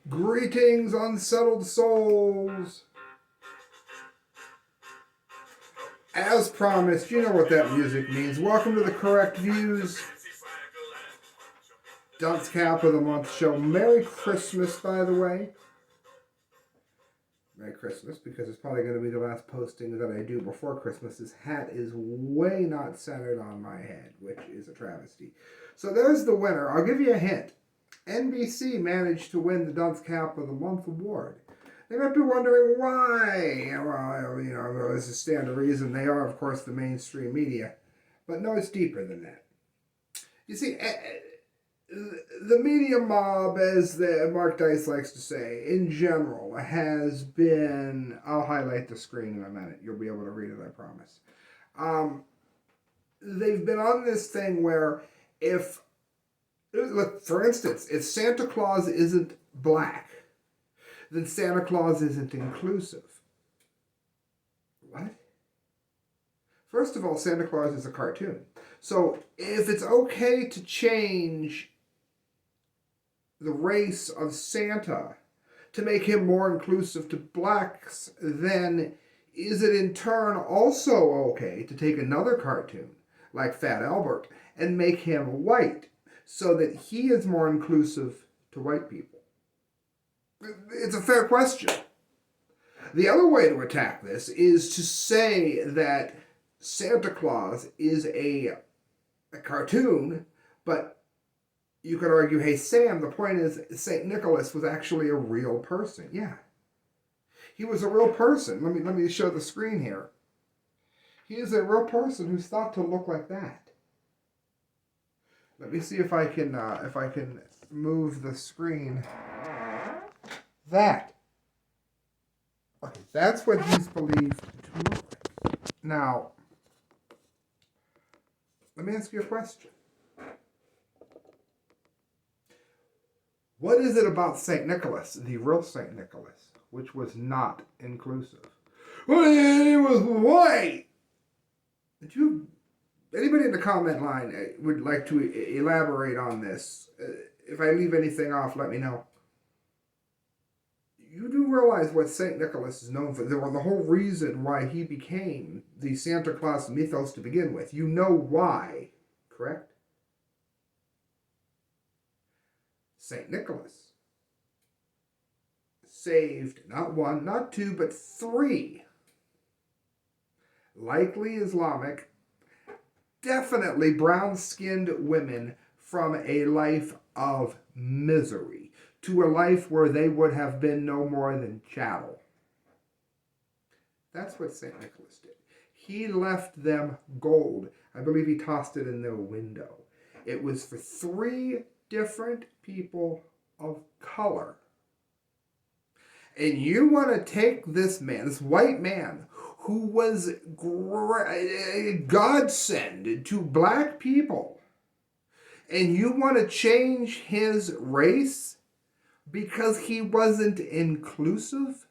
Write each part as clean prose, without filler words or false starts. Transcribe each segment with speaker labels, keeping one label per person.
Speaker 1: Greetings, unsettled souls. As promised, you know what that music means. Welcome to the Correct Views Dunce Cap of the Month show. Merry Christmas, by the way. Merry Christmas, because it's probably going to be the last posting that I do before Christmas. This hat is way not centered on my head, which is a travesty. So there's the winner. I'll give you a hint. NBC managed to win the Dunce Cap of the Month award. They might be wondering why. Well, there's a standard reason. They are, of course, the mainstream media. But no, it's deeper than that. You see, the media mob, as Mark Dice likes to say, in general, has been... I'll highlight the screen in a minute. You'll be able to read it, I promise. They've been on this thing where if... Look, for instance, if Santa Claus isn't black, then Santa Claus isn't inclusive. What? First of all, Santa Claus is a cartoon. So if it's okay to change the race of Santa to make him more inclusive to blacks, then is it in turn also okay to take another cartoon, like Fat Albert, and make him white so that he is more inclusive to white people? It's a fair question. The other way to attack this is to say that Santa Claus is a cartoon, but you could argue, hey, Sam, the point is St. Nicholas was actually a real person. Yeah. He was a real person. Let me show the screen here. He is a real person who's thought to look like that. Let me see if I can move the screen. That. Okay, that's what he's believed to look like. Now, let me ask you a question. What is it about St. Nicholas, the real St. Nicholas, which was not inclusive? Well, he was white. Anybody in the comment line would like to elaborate on this? If I leave anything off, let me know. You do realize what St. Nicholas is known for. The whole reason why he became the Santa Claus mythos to begin with. You know why, correct? St. Nicholas saved not one, not two, but three, likely Islamic, definitely brown-skinned women from a life of misery to a life where they would have been no more than chattel. That's what St. Nicholas did. He left them gold. I believe he tossed it in their window. It was for three different people of color. And you want to take this man, this white man, who was a godsend to black people, and you want to change his race because he wasn't inclusive?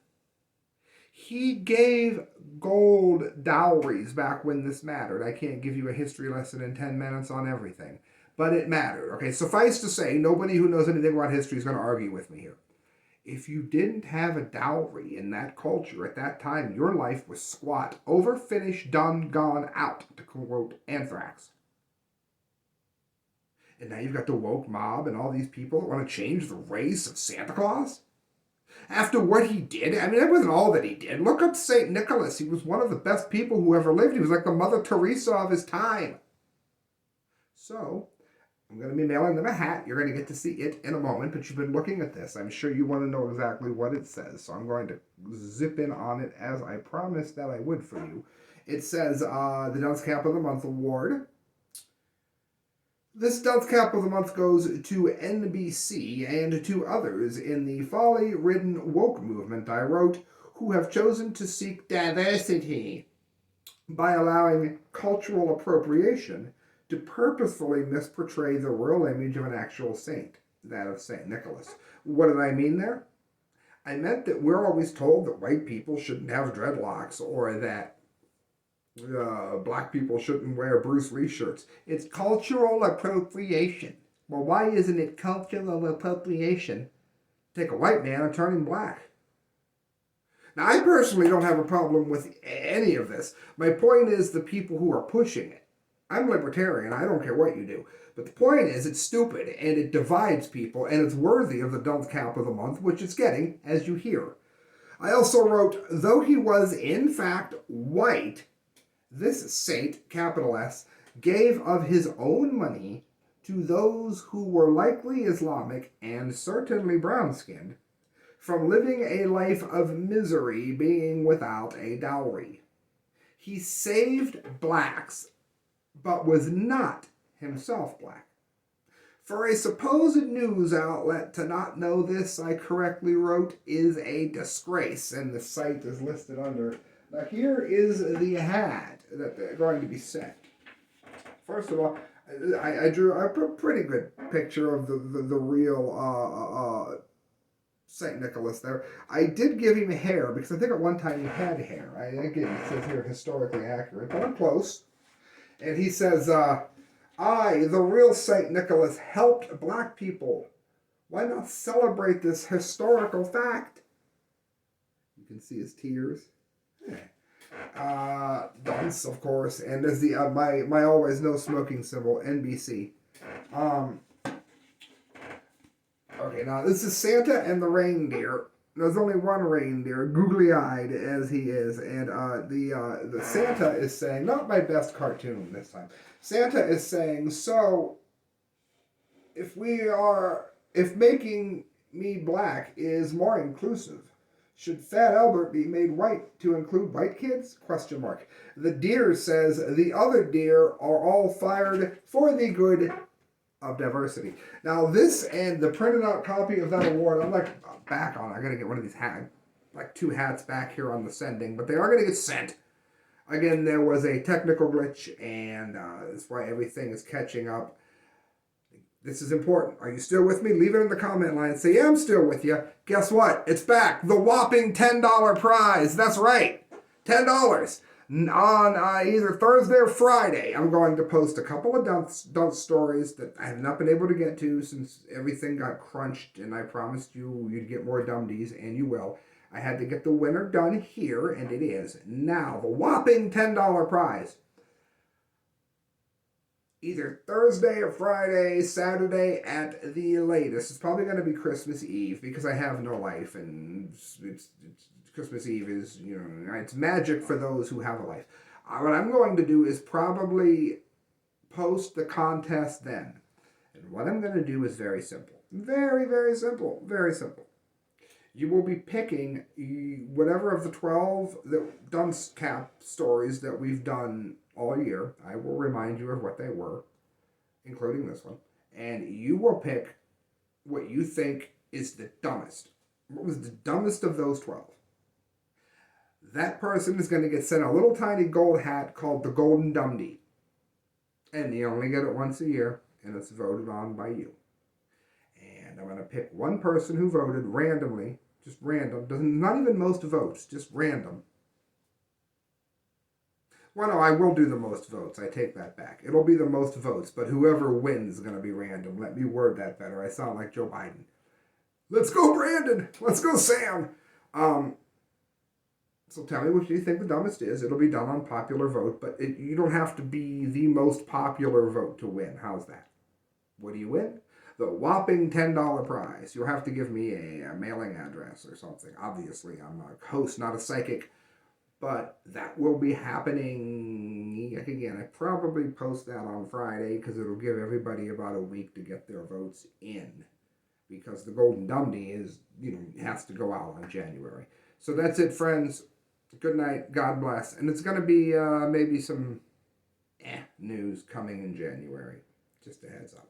Speaker 1: He gave gold dowries back when this mattered. I can't give you a history lesson in 10 minutes on everything, but it mattered. Okay, suffice to say, nobody who knows anything about history is going to argue with me here. If you didn't have a dowry in that culture at that time, your life was squat, over, finished, done, gone, out, to quote Anthrax. And now you've got the woke mob and all these people that want to change the race of Santa Claus? After what he did? I mean, that wasn't all that he did. Look up St. Nicholas. He was one of the best people who ever lived. He was like the Mother Teresa of his time. So, I'm going to be mailing them a hat. You're going to get to see it in a moment, but you've been looking at this. I'm sure you want to know exactly what it says, so I'm going to zip in on it as I promised that I would for you. It says, the Dunce Cap of the Month Award. This Dunce Cap of the Month goes to NBC and to others in the folly-ridden woke movement, I wrote, who have chosen to seek diversity by allowing cultural appropriation to purposefully misportray the real image of an actual saint, that of St. Nicholas. What did I mean there? I meant that we're always told that white people shouldn't have dreadlocks, or that black people shouldn't wear Bruce Lee shirts. It's cultural appropriation. Well, why isn't it cultural appropriation take a white man and turn him black. Now, I personally don't have a problem with any of this. My point is the people who are pushing it. I'm libertarian. I don't care what you do. But the point is it's stupid, and it divides people, and it's worthy of the dunce cap of the month, which it's getting, as you hear. I also wrote, though he was in fact white, this saint, capital S, gave of his own money to those who were likely Islamic and certainly brown-skinned, from living a life of misery being without a dowry. He saved blacks, but was not himself black. For a supposed news outlet to not know this, I correctly wrote, is a disgrace, and the site is listed under. Now here is the hat that they're going to be sent. First of all, I drew a pretty good picture of the real St. Nicholas there. I did give him hair, because I think at one time he had hair. Again, it says here historically accurate, but I'm close. And he says, I, the real St. Nicholas, helped black people. Why not celebrate this historical fact? You can see his tears. DUNCE, of course, and as the my always no smoking symbol, NBC. Okay, now this is Santa and the reindeer. There's only one reindeer, googly-eyed as he is, and the Santa is saying, not my best cartoon this time. Santa is saying, so if making me black is more inclusive, should Fat Albert be made white to include white kids? ? The deer says the other deer are all fired for the good of diversity. Now this and the printed out copy of that award, I'm like back on. I gotta get one of these hats, like 2 hats back here on the sending, but they are gonna get sent. Again, there was a technical glitch, and that's why everything is catching up. This is important. Are you still with me? Leave it in the comment line. Say, yeah, I'm still with you. Guess what? It's back. The whopping $10 prize. That's right. $10. On either Thursday or Friday, I'm going to post a couple of dunce stories that I have not been able to get to since everything got crunched, and I promised you'd get more dumdies, and you will. I had to get the winner done here, and it is. Now, the whopping $10 prize. Either Thursday or Friday, Saturday at the latest. It's probably going to be Christmas Eve because I have no life, and it's Christmas Eve is, it's magic for those who have a life. What I'm going to do is probably post the contest then. And what I'm going to do is very simple. Very, very simple. Very simple. You will be picking whatever of the 12 dunce cap stories that we've done all year. I will remind you of what they were, including this one. And you will pick what you think is the dumbest. What was the dumbest of those 12? That person is going to get sent a little tiny gold hat called the Golden Dumdy. And you only get it once a year, and it's voted on by you. And I'm going to pick one person who voted randomly, just random, not even most votes, just random. Well, no, I will do the most votes. I take that back. It'll be the most votes, but whoever wins is going to be random. Let me word that better. I sound like Joe Biden. Let's go, Brandon. Let's go, Sam. So tell me what you think the dumbest is. It'll be done on popular vote, but you don't have to be the most popular vote to win. How's that? What do you win? The whopping $10 prize. You'll have to give me a mailing address or something. Obviously, I'm a host, not a psychic. But that will be happening, again, I probably post that on Friday because it'll give everybody about a week to get their votes in. Because the Golden Dumdy is, has to go out on January. So that's it, friends. Good night. God bless. And it's going to be maybe some news coming in January. Just a heads up.